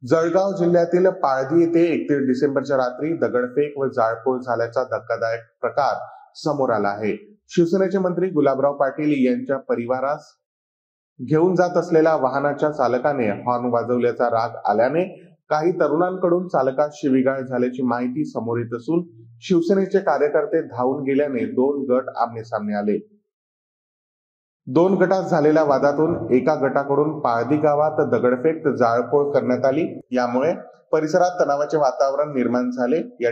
जळगाव जिल्ह्यातील पाळधी येथे 31 डिसेंबरच्या रात्री दगडफेक व जाळपोळ झाल्याचा धक्कादायक प्रकार समोर आला आहे. शिवसेनेचे मंत्री गुलाबराव पाटील यांच्या परिवारास घेऊन जात असलेल्या वाहनाच्या चालकाने हॉर्न वाजवल्याचा राग आल्याने काही तरुणांकडून चालकास शिवीगाळ झाल्याची माहिती समोर येत असून शिवसेनेचे कार्यकर्ते धावून गेल्याने दोन गट आमनेसामने आले. दोन गटात झालेल्या वादातून एका गटाकडून पाळधी गावात दगडफेक जाळपोळ करण्यात आली. यामुळे परिसरात तणावाचे वातावरण निर्माण झाले. या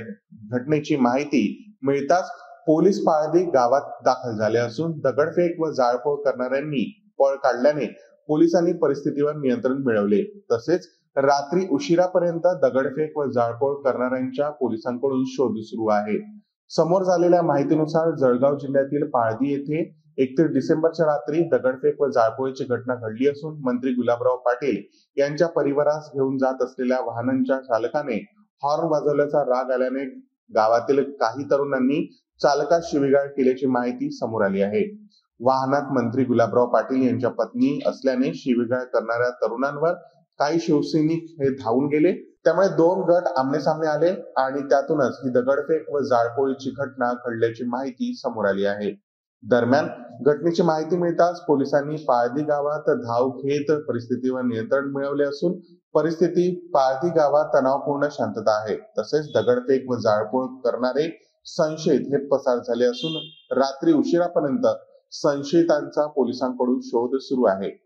घटनेची माहिती मिळताच पोलीस पाळधी गावात दाखल झाले असून दगडफेक व जाळपोळ करणाऱ्यांनी पळ काढल्याने पोलिसांनी परिस्थितीवर नियंत्रण मिळवले. तसेच रात्री उशिरापर्यंत दगडफेक व जाळपोळ करणाऱ्यांच्या पोलिसांकडून शोध सुरू आहे. समोर झालेल्या माहितीनुसार जळगाव जिल्ह्यातील पाळधी येथे 31 डिसेंबरच्या रात्री दगडफेक व जाळपोळीची घटना घडली असून मंत्री गुलाबराव पाटील यांच्या परिवारास घेऊन जात असलेल्या वाहनांच्या चालकाने हॉर्न वाजवल्याचा राग आल्याने गावातील काही तरुणांनी चालकास शिवीगाळ केल्याची माहिती समोर आली आहे. वाहनात मंत्री गुलाबराव पाटील यांच्या पत्नी असल्याने शिवीगाळ करणाऱ्या तरुणांवर काही शिवसैनिक हे धावून गेले. त्यामुळे दोन गट आमनेसामने आले आणि त्यातूनच ही दगडफेक व जाळपोळीची घटना घडल्याची माहिती समोर आली आहे. दरम्यान घटनेची माहिती मिळताच पोलिसांनी पाळधी गावात धाव घेत परिस्थितीवर नियंत्रण मिळवले असून परिस्थिती पाळधी गावात तणावपूर्ण शांतता आहे. तसेच दगडफेक व जाळपोळ करणारे संशयित हे पसार झाले असून रात्री उशिरापर्यंत संशयितांचा पोलिसांकडून शोध सुरू आहे.